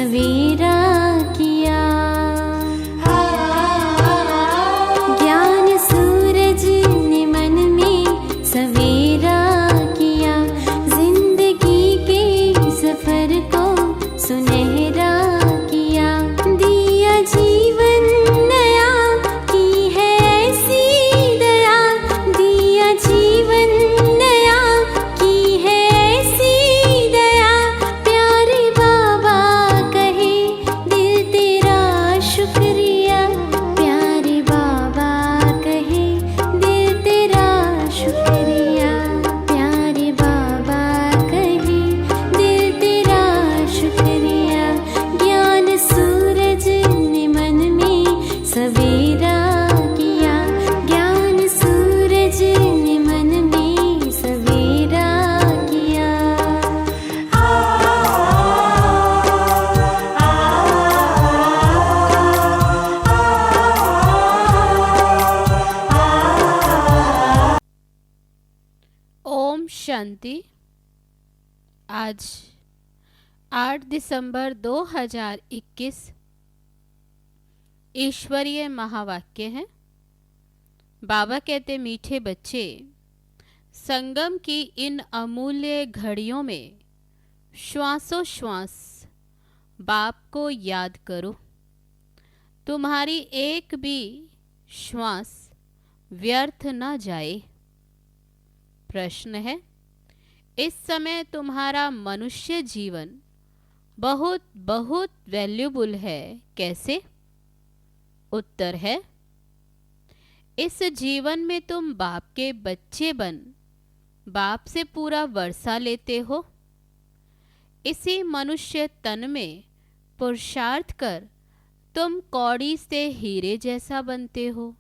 सवेरा किया। ज्ञान सूरज ने मन में सवेरा किया, जिंदगी के सफर को सुनहरा किया। दिया जीवन नया, की है ऐसी दया। दिया जीवन नया, की है ऐसी दया। प्यारे बाबा कहे दिल तेरा शुक्रिया। प्यारे बाबा कहे दिल तेरा शुक्रिया। प्यारे बाबा कहे दिल तेरा शुक्रिया। ज्ञान सूरज ने मन में सवेरा किया। ज्ञान सूरज ने मन में सवेरा किया। ओम शांति। आज 8 दिसंबर 2021 ईश्वरीय महावाक्य है। बाबा कहते, मीठे बच्चे, संगम की इन अमूल्य घड़ियों में श्वासोश्वास बाप को याद करो। तुम्हारी एक भी श्वास व्यर्थ न जाए। प्रश्न है, इस समय तुम्हारा मनुष्य जीवन बहुत बहुत वैल्यूबल है, कैसे? उत्तर है, इस जीवन में तुम बाप के बच्चे बन बाप से पूरा वर्षा लेते हो। इसी मनुष्य तन में पुरुषार्थ कर तुम कौड़ी से हीरे जैसा बनते हो।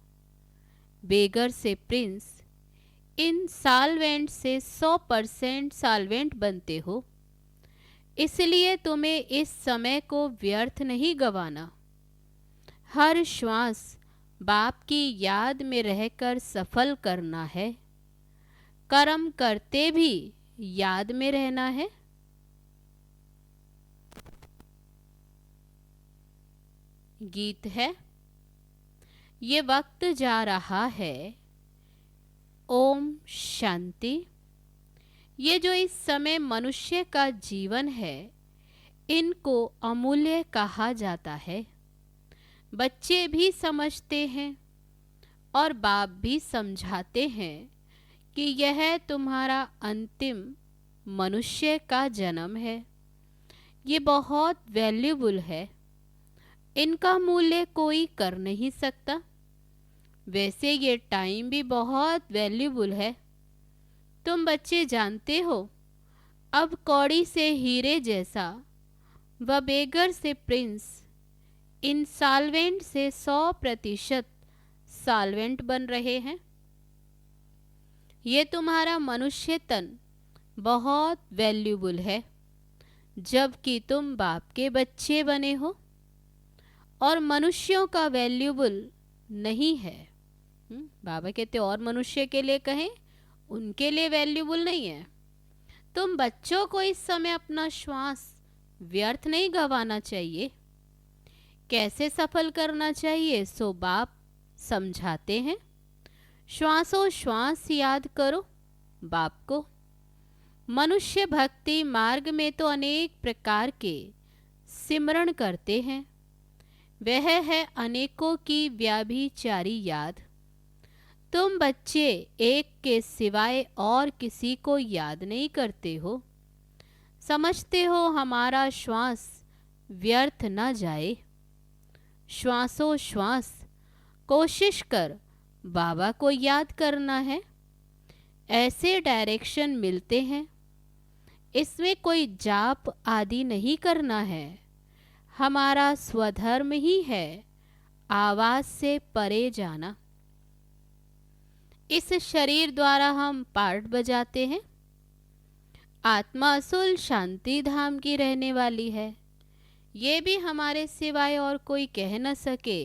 बेगर से प्रिंस, इन साल्वेंट से 100% साल्वेंट बनते हो। इसलिए तुम्हें इस समय को व्यर्थ नहीं गंवाना। हर श्वास बाप की याद में रहकर सफल करना है। कर्म करते भी याद में रहना है। गीत है, ये वक्त जा रहा है। ओम शांति। ये जो इस समय मनुष्य का जीवन है, इनको अमूल्य कहा जाता है। बच्चे भी समझते हैं और बाप भी समझाते हैं कि यह तुम्हारा अंतिम मनुष्य का जन्म है। ये बहुत वैल्यूबल है। इनका मूल्य कोई कर नहीं सकता। वैसे ये टाइम भी बहुत वैल्यूबल है। तुम बच्चे जानते हो, अब कौड़ी से हीरे जैसा व बेगर से प्रिंस, इन साल्वेंट से 100% साल्वेंट बन रहे हैं। ये तुम्हारा मनुष्य तन बहुत वैल्यूबल है, जबकि तुम बाप के बच्चे बने हो और मनुष्यों का वैल्यूबल नहीं है। बाबा कहते और मनुष्य के लिए कहें, उनके लिए वैल्यूबल नहीं है। तुम बच्चों को इस समय अपना श्वास व्यर्थ नहीं गंवाना चाहिए। कैसे सफल करना चाहिए सो बाप समझाते हैं। श्वासोश्वास याद करो बाप को। मनुष्य भक्ति मार्ग में तो अनेक प्रकार के सिमरण करते हैं। वह है अनेकों की व्याभिचारी याद। तुम बच्चे एक के सिवाय और किसी को याद नहीं करते हो। समझते हो हमारा श्वास व्यर्थ न जाए। श्वासोश्वास कोशिश कर बाबा को याद करना है। ऐसे डायरेक्शन मिलते हैं। इसमें कोई जाप आदि नहीं करना है। हमारा स्वधर्म ही है आवाज से परे जाना। इस शरीर द्वारा हम पार्ट बजाते हैं। आत्मा असुल शांति धाम की रहने वाली है। ये भी हमारे सिवाय और कोई कह न सके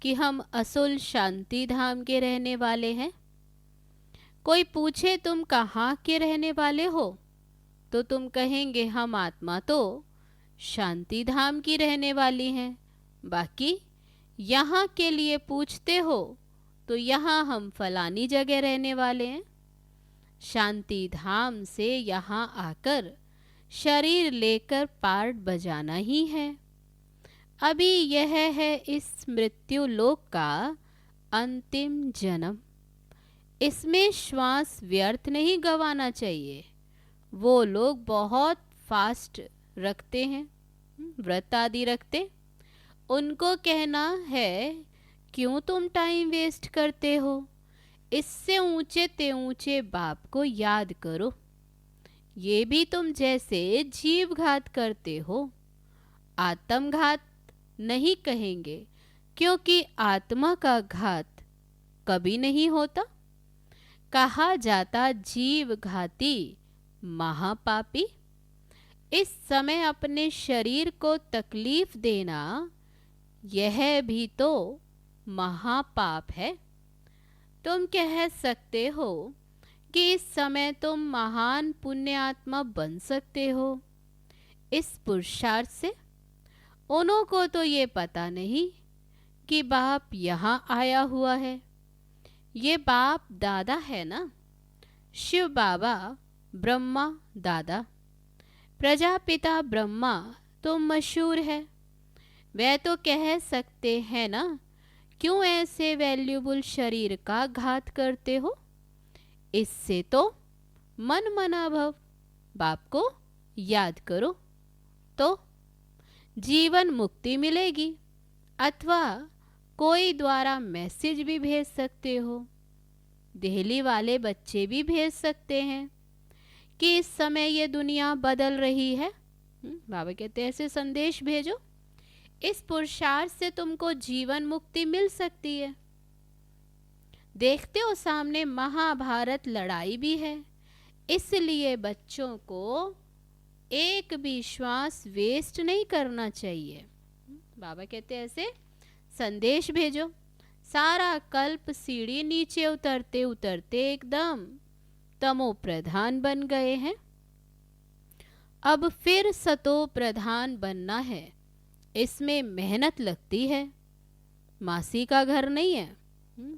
कि हम असुल शांति धाम के रहने वाले हैं। कोई पूछे तुम कहाँ के रहने वाले हो, तो तुम कहेंगे हम आत्मा तो शांति धाम की रहने वाली हैं, बाकी यहाँ के लिए पूछते हो तो यहाँ हम फलानी जगह रहने वाले हैं। शांति धाम से यहाँ आकर शरीर लेकर पार्ट बजाना ही है। अभी यह है इस मृत्यु लोक का अंतिम जन्म। इसमें श्वास व्यर्थ नहीं गंवाना चाहिए। वो लोग बहुत फास्ट रखते हैं, व्रत आदि रखते, उनको कहना है क्यों तुम टाइम वेस्ट करते हो, इससे ऊंचे ते ऊंचे बाप को याद करो। ये भी तुम जैसे जीव घात करते हो, आत्मघात नहीं कहेंगे, क्योंकि आत्मा का घात कभी नहीं होता। कहा जाता जीव घाती महापापी। इस समय अपने शरीर को तकलीफ देना यह भी तो महापाप है। तुम कह सकते हो कि इस समय तुम महान पुण्यात्मा बन सकते हो इस पुरुषार्थ से। उन्हों को तो ये पता नहीं कि बाप यहाँ आया हुआ है। ये बाप दादा है ना, शिव बाबा ब्रह्मा दादा। प्रजापिता ब्रह्मा तो मशहूर है। वह तो कह सकते हैं ना, क्यों ऐसे वैल्यूबल शरीर का घात करते हो। इससे तो मन मना भव, बाप को याद करो तो जीवन मुक्ति मिलेगी। अथवा कोई द्वारा मैसेज भी भेज सकते हो। दिल्ली वाले बच्चे भी भेज सकते हैं कि इस समय ये दुनिया बदल रही है। बाबा कहते हैं ऐसे संदेश भेजो, इस पुरुषार्थ से तुमको जीवन मुक्ति मिल सकती है। देखते हो सामने महाभारत लड़ाई भी है, इसलिए बच्चों को एक भी श्वास वेस्ट नहीं करना चाहिए। बाबा कहते हैं ऐसे संदेश भेजो। सारा कल्प सीढ़ी नीचे उतरते उतरते एकदम तमो प्रधान बन गए हैं। अब फिर सतो प्रधान बनना है, इसमें मेहनत लगती है। मासी का घर नहीं है।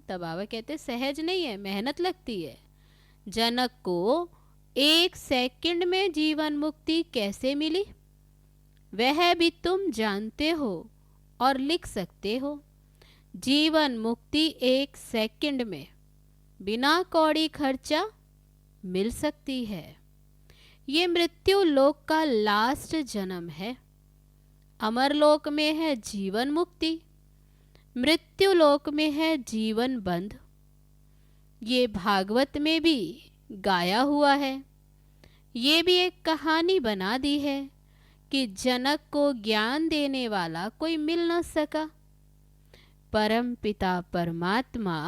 तब बाबा कहते सहज नहीं है, मेहनत लगती है। जनक को 1 सेकंड में जीवन मुक्ति कैसे मिली, वह भी तुम जानते हो और लिख सकते हो। जीवन मुक्ति 1 सेकंड में बिना कौड़ी खर्चा मिल सकती है। ये मृत्यु लोक का लास्ट जन्म है। अमरलोक में है जीवन मुक्ति, मृत्यु लोक में है जीवन बंध। ये भागवत में भी गाया हुआ है। ये भी एक कहानी बना दी है कि जनक को ज्ञान देने वाला कोई मिल न सका। परम पिता परमात्मा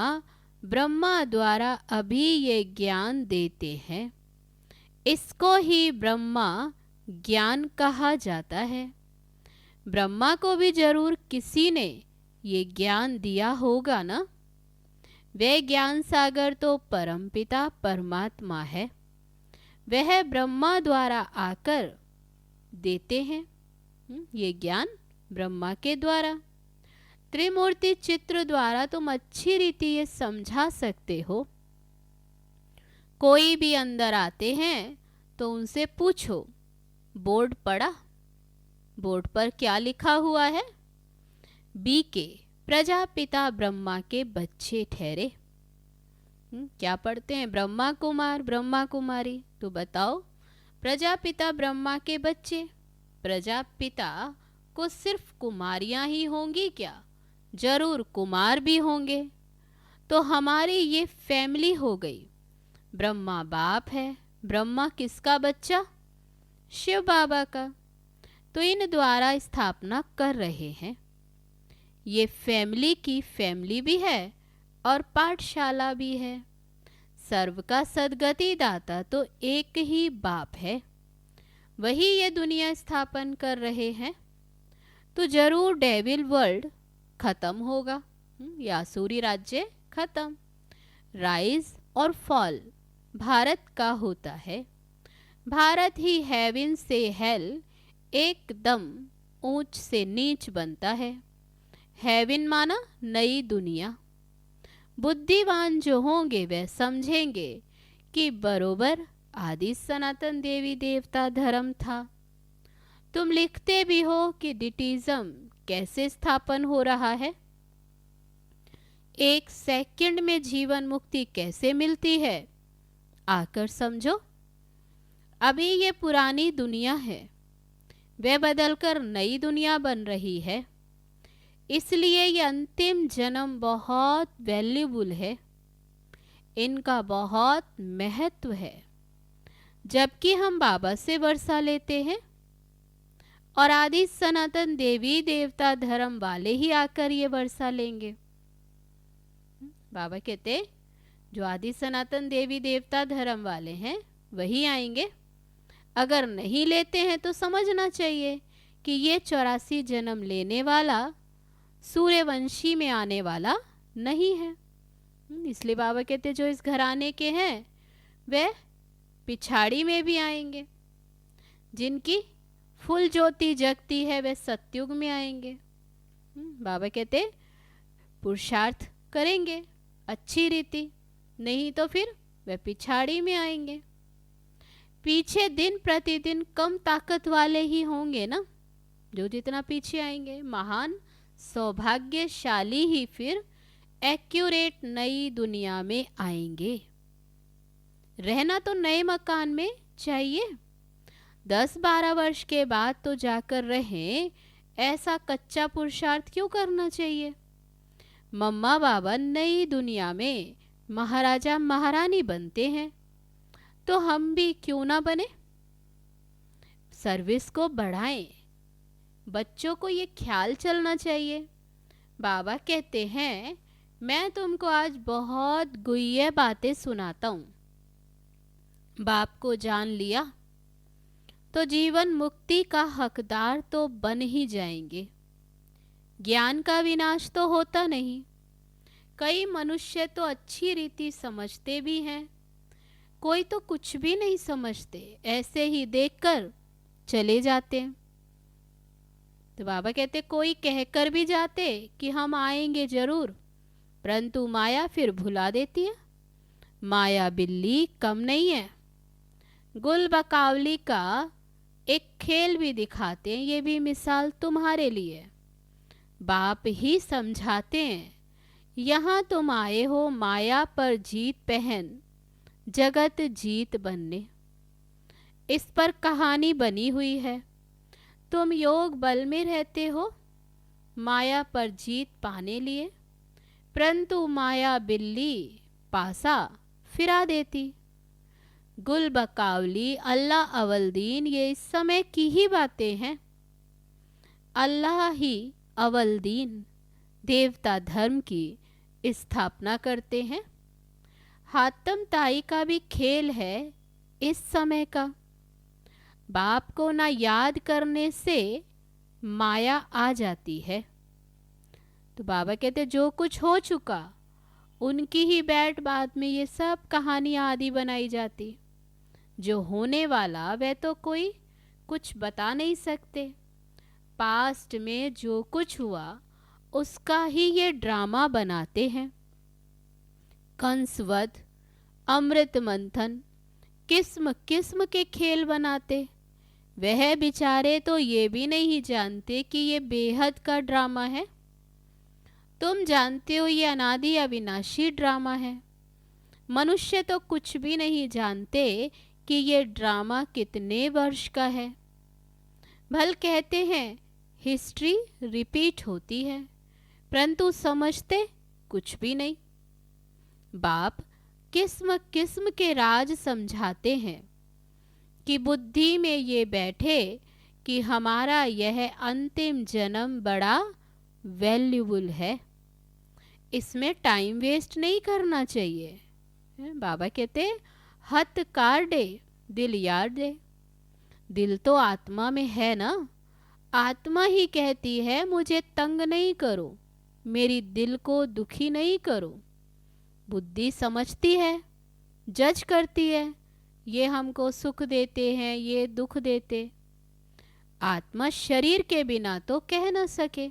ब्रह्मा द्वारा अभी ये ज्ञान देते हैं। इसको ही ब्रह्मा ज्ञान कहा जाता है। ब्रह्मा को भी जरूर किसी ने ये ज्ञान दिया होगा ना। वह ज्ञान सागर तो परमपिता परमात्मा है। वह ब्रह्मा द्वारा आकर देते हैं ये ज्ञान, ब्रह्मा के द्वारा। त्रिमूर्ति चित्र द्वारा तुम अच्छी रीति ये समझा सकते हो। कोई भी अंदर आते हैं तो उनसे पूछो, बोर्ड पढ़ा? बोर्ड पर क्या लिखा हुआ है? बीके, प्रजापिता ब्रह्मा के बच्चे ठहरे। क्या पढ़ते हैं? ब्रह्मा कुमार, ब्रह्मा कुमारी। तो बताओ, प्रजापिता ब्रह्मा के बच्चे। प्रजापिता को सिर्फ कुमारियां ही होंगी क्या? जरूर कुमार भी होंगे। तो हमारी ये फैमिली हो गई। ब्रह्मा बाप है। ब्रह्मा किसका बच्चा? शिव बाबा का। तो इन द्वारा स्थापना कर रहे हैं। ये फैमिली की फैमिली भी है और पाठशाला भी है। सर्व का सदगति दाता तो एक ही बाप है, वही ये दुनिया स्थापन कर रहे हैं। तो जरूर डेविल वर्ल्ड खत्म होगा, यासूरी राज्य खत्म। राइज और फॉल भारत का होता है। भारत ही हेवन से हेल एकदम ऊंच से नीच बनता है। हेवन माना नई दुनिया। बुद्धिवान जो होंगे वह समझेंगे कि बरोबर आदि सनातन देवी देवता धर्म था। तुम लिखते भी हो कि डिटिज्म कैसे स्थापन हो रहा है, एक सेकंड में जीवन मुक्ति कैसे मिलती है, आकर समझो। अभी ये पुरानी दुनिया है, वह बदलकर नई दुनिया बन रही है। इसलिए ये अंतिम जन्म बहुत वैल्यूबल है, इनका बहुत महत्व है। जबकि हम बाबा से वर्षा लेते हैं और आदि सनातन देवी देवता धर्म वाले ही आकर ये वर्षा लेंगे। बाबा कहते जो आदि सनातन देवी देवता धर्म वाले हैं वही आएंगे। अगर नहीं लेते हैं तो समझना चाहिए कि ये 84 जन्म लेने वाला सूर्यवंशी में आने वाला नहीं है। इसलिए बाबा कहते जो इस घराने के हैं वे पिछाड़ी में भी आएंगे। जिनकी फुल ज्योति जगती है वे सतयुग में आएंगे। बाबा कहते पुरुषार्थ करेंगे अच्छी रीति, नहीं तो फिर वे पिछाड़ी में आएंगे। पीछे दिन प्रतिदिन कम ताकत वाले ही होंगे ना जो जितना पीछे आएंगे। महान सौभाग्यशाली ही फिर एक्यूरेट नई दुनिया में आएंगे। रहना तो नए मकान में चाहिए। 10-12 वर्ष के बाद तो जाकर रहें, ऐसा कच्चा पुरुषार्थ क्यों करना चाहिए। मम्मा बाबा नई दुनिया में महाराजा महारानी बनते हैं तो हम भी क्यों ना बने। सर्विस को बढ़ाएं। बच्चों को ये ख्याल चलना चाहिए। बाबा कहते हैं मैं तुमको आज बहुत गुह्य बातें सुनाता हूँ। बाप को जान लिया तो जीवन मुक्ति का हकदार तो बन ही जाएंगे। ज्ञान का विनाश तो होता नहीं। कई मनुष्य तो अच्छी रीति समझते भी हैं, कोई तो कुछ भी नहीं समझते, ऐसे ही देखकर चले जाते हैं। तो बाबा कहते कोई कहकर भी जाते कि हम आएंगे जरूर, परंतु माया फिर भुला देती है। माया बिल्ली कम नहीं है। गुल बकावली का एक खेल भी दिखाते हैं, ये भी मिसाल तुम्हारे लिए। बाप ही समझाते हैं यहाँ तुम आए हो माया पर जीत पहन जगत जीत बनने। इस पर कहानी बनी हुई है। तुम योग बल में रहते हो माया पर जीत पाने लिए, परंतु माया बिल्ली पासा फिरा देती। गुल बकावली अल्लाह अवलदीन ये इस समय की ही बातें हैं। अल्लाह ही अवलदीन देवता धर्म की स्थापना करते हैं। हातम ताई का भी खेल है इस समय का। बाप को ना याद करने से माया आ जाती है। तो बाबा कहते जो कुछ हो चुका उनकी ही बैठ बाद में ये सब कहानियाँ आदि बनाई जाती। जो होने वाला वह तो कोई कुछ बता नहीं सकते। पास्ट में जो कुछ हुआ उसका ही ये ड्रामा बनाते हैं। कंसवध, अमृत मंथन, किस्म किस्म के खेल बनाते। वह बेचारे तो ये भी नहीं जानते कि ये बेहद का ड्रामा है। तुम जानते हो ये अनादि अविनाशी ड्रामा है। मनुष्य तो कुछ भी नहीं जानते कि ये ड्रामा कितने वर्ष का है। भल कहते हैं हिस्ट्री रिपीट होती है, परंतु समझते कुछ भी नहीं। बाप किस्म किस्म के राज समझाते हैं कि बुद्धि में ये बैठे कि हमारा यह अंतिम जन्म बड़ा वैल्यूबल है, इसमें टाइम वेस्ट नहीं करना चाहिए। बाबा कहते हथ कार दे दिल यार दे। दिल तो आत्मा में है ना। आत्मा ही कहती है मुझे तंग नहीं करो, मेरी दिल को दुखी नहीं करो। बुद्धि समझती है, जज करती है, ये हमको सुख देते हैं, ये दुख देते। आत्मा शरीर के बिना तो कह न सके।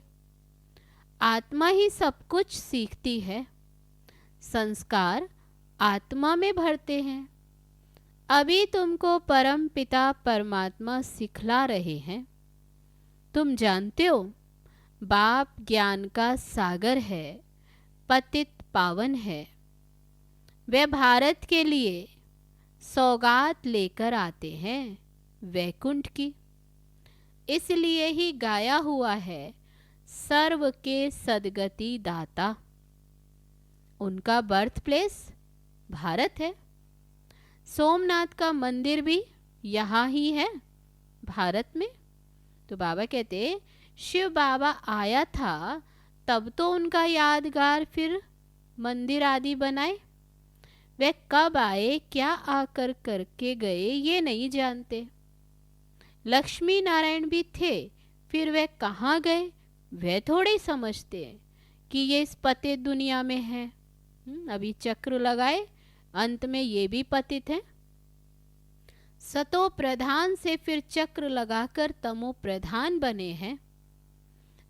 आत्मा ही सब कुछ सीखती है। संस्कार आत्मा में भरते हैं। अभी तुमको परम पिता परमात्मा सिखला रहे हैं। तुम जानते हो, बाप ज्ञान का सागर है, पतित पावन है। वे भारत के लिए सौगात लेकर आते हैं वैकुंठ की। इसलिए ही गाया हुआ है, सर्व के सद्गति दाता। उनका बर्थ प्लेस भारत है। सोमनाथ का मंदिर भी यहाँ ही है, भारत में। तो बाबा कहते, शिव बाबा आया था तब तो उनका यादगार फिर मंदिर आदि बनाए। वे कब आए, क्या आकर करके गए, ये नहीं जानते। लक्ष्मी नारायण भी थे, फिर वे कहाँ गए, वे थोड़े समझते हैं कि ये इस पतित दुनिया में है। अभी चक्र लगाए, अंत में ये भी पतित हैं। सतो प्रधान से फिर चक्र लगाकर तमो प्रधान बने हैं।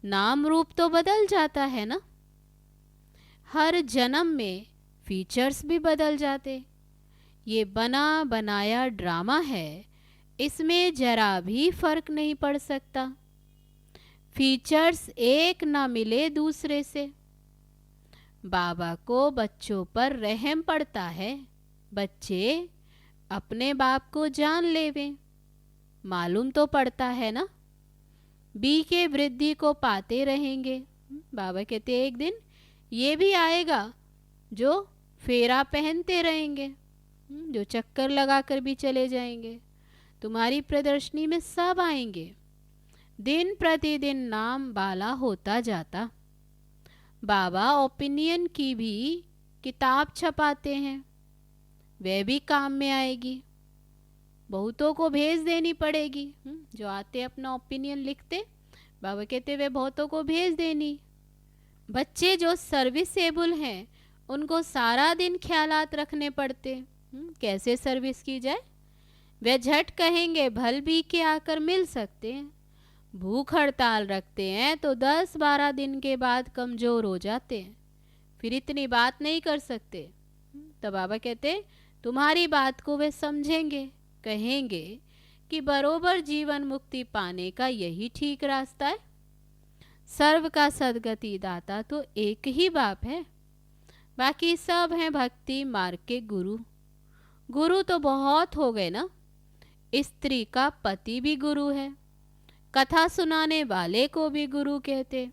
नाम रूप तो बदल जाता है ना। हर जन्म में फीचर्स भी बदल जाते। ये बना बनाया ड्रामा है, इसमें जरा भी फर्क नहीं पड़ सकता। फीचर्स एक ना मिले दूसरे से। बाबा को बच्चों पर रहम पड़ता है। बच्चे अपने बाप को जान लेवे, मालूम तो पड़ता है ना। बी के वृद्धि को पाते रहेंगे। बाबा कहते एक दिन ये भी आएगा जो फेरा पहनते रहेंगे, जो चक्कर लगाकर भी चले जाएंगे। तुम्हारी प्रदर्शनी में सब आएंगे। दिन प्रतिदिन नाम बाला होता जाता। बाबा ओपिनियन की भी किताब छपाते हैं, वह भी काम में आएगी। बहुतों को भेज देनी पड़ेगी। जो आते अपना ओपिनियन लिखते, बाबा कहते वे बहुतों को भेज देनी। बच्चे जो सर्विसेबल हैं उनको सारा दिन ख्यालात रखने पड़ते। कैसे सर्विस की जाए। वे झट कहेंगे भल भी के आकर मिल सकते हैं। भूख हड़ताल रखते हैं तो 10-12 दिन के बाद कमज़ोर हो जाते हैं, फिर इतनी बात नहीं कर सकते। तो बाबा कहते तुम्हारी बात को वे समझेंगे, कहेंगे कि बरोबर जीवन मुक्ति पाने का यही ठीक रास्ता है। सर्व का सद्गति दाता तो एक ही बाप है, बाकी सब हैं भक्ति मार्ग के गुरु। गुरु तो बहुत हो गए ना। स्त्री का पति भी गुरु है, कथा सुनाने वाले को भी गुरु कहते।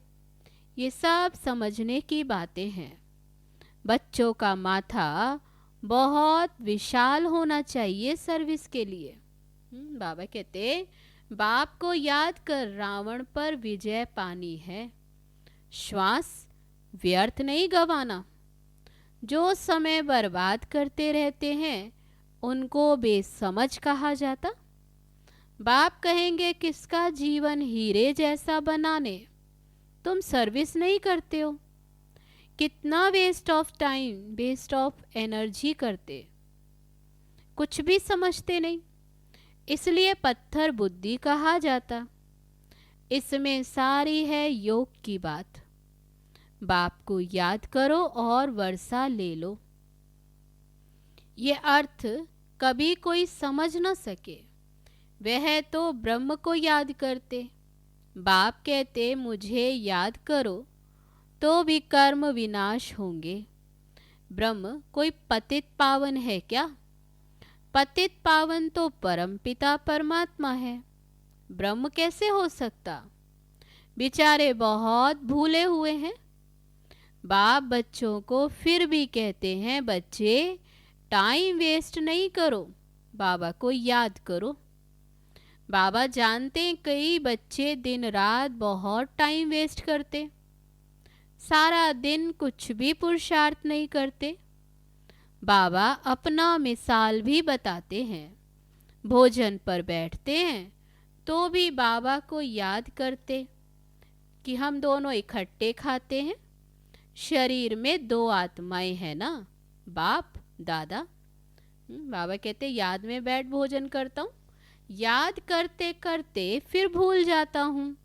ये सब समझने की बातें हैं। बच्चों का माथा बहुत विशाल होना चाहिए सर्विस के लिए। बाबा कहते बाप को याद कर रावण पर विजय पानी है। श्वास व्यर्थ नहीं गवाना। जो समय बर्बाद करते रहते हैं उनको बेसमझ कहा जाता। बाप कहेंगे किसका जीवन हीरे जैसा बनाने, तुम सर्विस नहीं करते हो। कितना waste of time, waste of energy करते, कुछ भी समझते नहीं। इसलिए पत्थर बुद्धि कहा जाता। इसमें सारी है योग की बात। बाप को याद करो और वर्षा ले लो। ये अर्थ कभी कोई समझ न सके, वह तो ब्रह्म को याद करते। बाप कहते मुझे याद करो तो भी कर्म विनाश होंगे। ब्रह्म कोई पतित पावन है क्या? पतित पावन तो परमपिता परमात्मा है, ब्रह्म कैसे हो सकता? बेचारे बहुत भूले हुए हैं। बाप बच्चों को फिर भी कहते हैं बच्चे टाइम वेस्ट नहीं करो, बाबा को याद करो। बाबा जानते हैं कई बच्चे दिन रात बहुत टाइम वेस्ट करते, सारा दिन कुछ भी पुरुषार्थ नहीं करते। बाबा अपना मिसाल भी बताते हैं। भोजन पर बैठते हैं तो भी बाबा को याद करते कि हम दोनों इकट्ठे खाते हैं। शरीर में दो आत्माएं हैं ना, बाप दादा। बाबा कहते याद में बैठ भोजन करता हूँ, याद करते करते फिर भूल जाता हूँ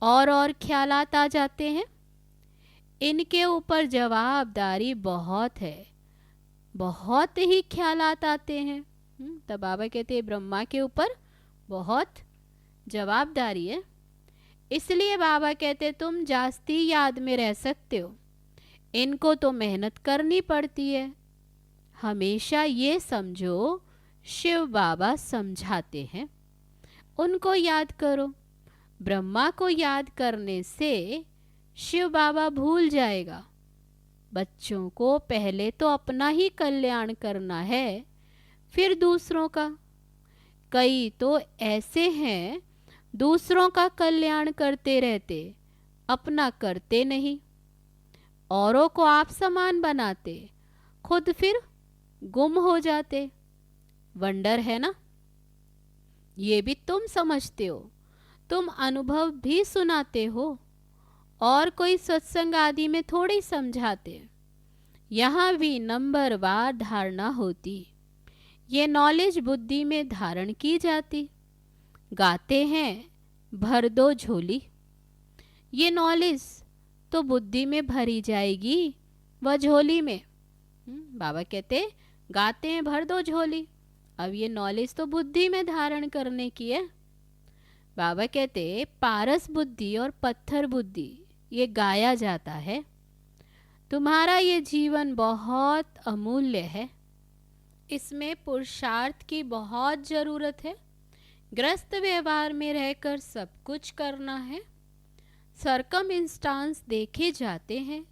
और ख्यालात आ जाते हैं। इनके ऊपर जवाबदारी बहुत है, बहुत ही ख्यालात आते हैं। तब बाबा कहते हैं ब्रह्मा के ऊपर बहुत जवाबदारी है, इसलिए बाबा कहते तुम जास्ती याद में रह सकते हो, इनको तो मेहनत करनी पड़ती है। हमेशा ये समझो शिव बाबा समझाते हैं, उनको याद करो। ब्रह्मा को याद करने से शिव बाबा भूल जाएगा। बच्चों को पहले तो अपना ही कल्याण करना है, फिर दूसरों का। कई तो ऐसे हैं दूसरों का कल्याण करते रहते, अपना करते नहीं, औरों को आप समान बनाते, खुद फिर गुम हो जाते। वंडर है ना। ये भी तुम समझते हो, तुम अनुभव भी सुनाते हो, और कोई सत्संग आदि में थोड़ी समझाते। यहाँ भी नंबरवार धारणा होती, ये नॉलेज बुद्धि में धारण की जाती। गाते हैं भर दो झोली, ये नॉलेज तो बुद्धि में भरी जाएगी, वह झोली में। बाबा कहते गाते हैं भर दो झोली, अब ये नॉलेज तो बुद्धि में धारण करने की है। बाबा कहते पारस बुद्धि और पत्थर बुद्धि ये गाया जाता है। तुम्हारा ये जीवन बहुत अमूल्य है, इसमें पुरुषार्थ की बहुत ज़रूरत है। ग्रस्त व्यवहार में रहकर सब कुछ करना है। सरकम इंस्टांस देखे जाते हैं,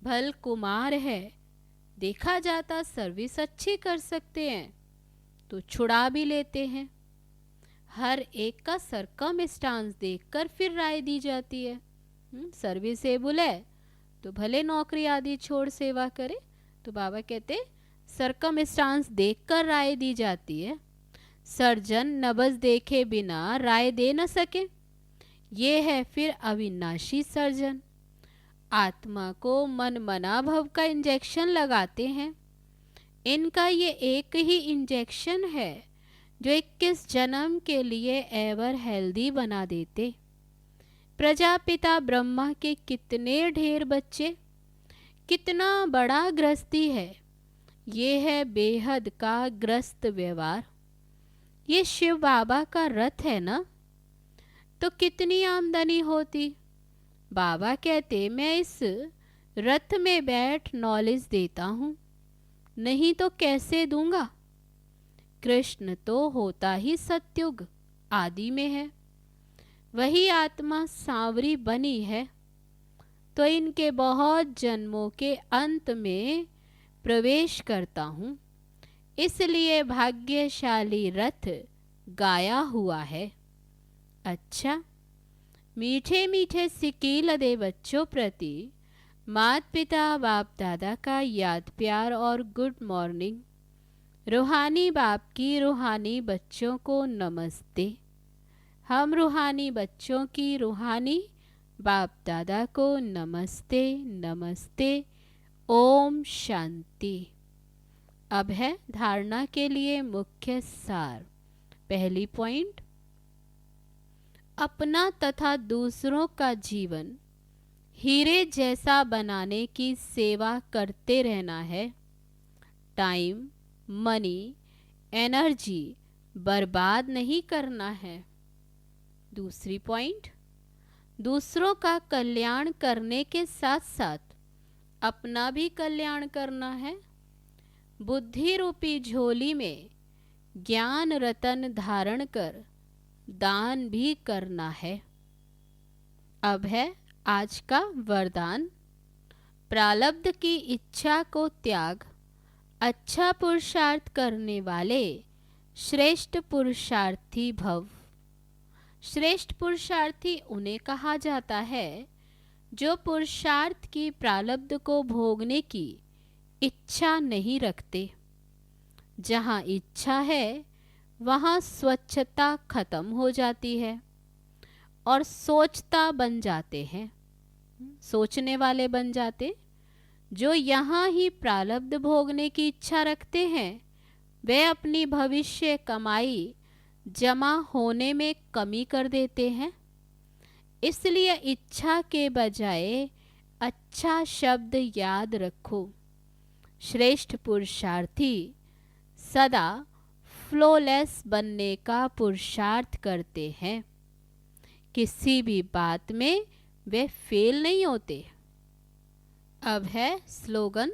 भल कुमार है, देखा जाता सर्विस अच्छी कर सकते हैं तो छुड़ा भी लेते हैं। हर एक का सरकम स्टांस देखकर फिर राय दी जाती है। सर्विसेबल है तो भले नौकरी आदि छोड़ सेवा करे। तो बाबा कहते सरकम स्टांस देखकर राय दी जाती है। सर्जन नबज देखे बिना राय दे न सके, ये है फिर अविनाशी सर्जन। आत्मा को मन मना भव का इंजेक्शन लगाते हैं। इनका ये एक ही इंजेक्शन है जो 21 जन्म के लिए एवर हेल्दी बना देते। प्रजापिता ब्रह्मा के कितने ढेर बच्चे, कितना बड़ा ग्रस्ती है। ये है बेहद का ग्रस्त व्यवहार। ये शिव बाबा का रथ है ना, तो कितनी आमदनी होती। बाबा कहते मैं इस रथ में बैठ नॉलेज देता हूँ, नहीं तो कैसे दूंगा। कृष्ण तो होता ही सत्युग आदि में है, वही आत्मा सांवरी बनी है, तो इनके बहुत जन्मों के अंत में प्रवेश करता हूँ, इसलिए भाग्यशाली रथ गाया हुआ है। अच्छा, मीठे मीठे सिकील दे बच्चों प्रति माता पिता बाप दादा का याद प्यार और गुड मॉर्निंग। रूहानी बाप की रूहानी बच्चों को नमस्ते। हम रूहानी बच्चों की रूहानी बाप दादा को नमस्ते नमस्ते। ओम शांति। अब है धारणा के लिए मुख्य सार। पहली पॉइंट, अपना तथा दूसरों का जीवन हीरे जैसा बनाने की सेवा करते रहना है। टाइम, मनी, एनर्जी बर्बाद नहीं करना है। दूसरी पॉइंट, दूसरों का कल्याण करने के साथ साथ अपना भी कल्याण करना है। बुद्धि रूपी झोली में ज्ञान रतन धारण कर दान भी करना है। अब है आज का वरदान। प्रारब्ध की इच्छा को त्याग अच्छा पुरुषार्थ करने वाले श्रेष्ठ पुरुषार्थी भव। श्रेष्ठ पुरुषार्थी उन्हें कहा जाता है जो पुरुषार्थ की प्रारब्ध को भोगने की इच्छा नहीं रखते। जहाँ इच्छा है वहाँ स्वच्छता खत्म हो जाती है और सोचता बन जाते हैं, सोचने वाले बन जाते। जो यहाँ ही प्रारब्ध भोगने की इच्छा रखते हैं वे अपनी भविष्य कमाई जमा होने में कमी कर देते हैं। इसलिए इच्छा के बजाय अच्छा शब्द याद रखो। श्रेष्ठ पुरुषार्थी सदा फ्लोलेस बनने का पुरुषार्थ करते हैं। किसी भी बात में वे फेल नहीं होते। अब है स्लोगन।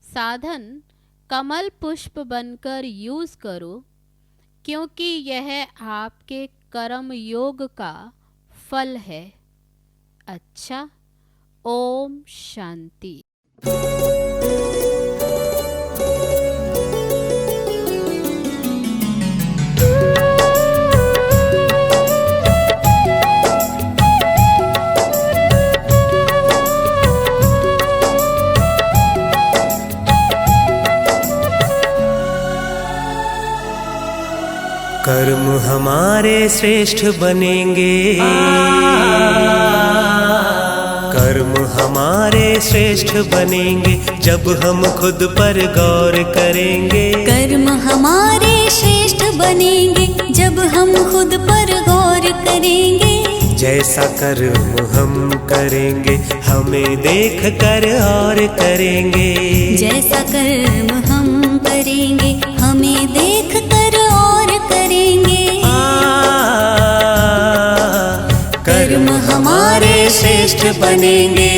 साधन कमल पुष्प बनकर यूज करो, क्योंकि यह आपके कर्म योग का फल है। अच्छा, ओम शांति। कर्म हमारे श्रेष्ठ बनेंगे, कर्म हमारे श्रेष्ठ बनेंगे जब हम खुद पर गौर करेंगे। कर्म हमारे श्रेष्ठ बनेंगे जब हम खुद पर गौर करेंगे। जैसा कर्म हम करेंगे हमें देख कर और करेंगे। जैसा कर्म हम करेंगे हमें देख कर और करेंगे। कर्म हमारे श्रेष्ठ बनेंगे।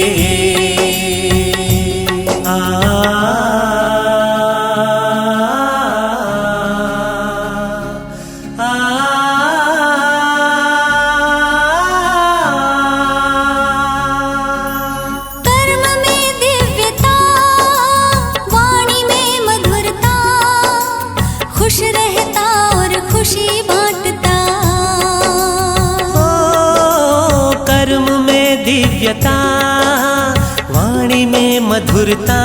वाणी में मधुरता,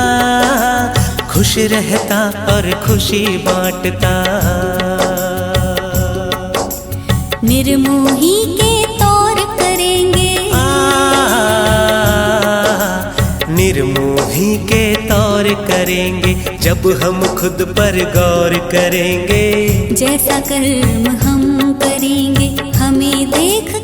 खुश रहता और खुशी बांटता। निर्मोही के तौर करेंगे, निर्मोही के तौर करेंगे जब हम खुद पर गौर करेंगे। जैसा कर्म हम करेंगे हमें देख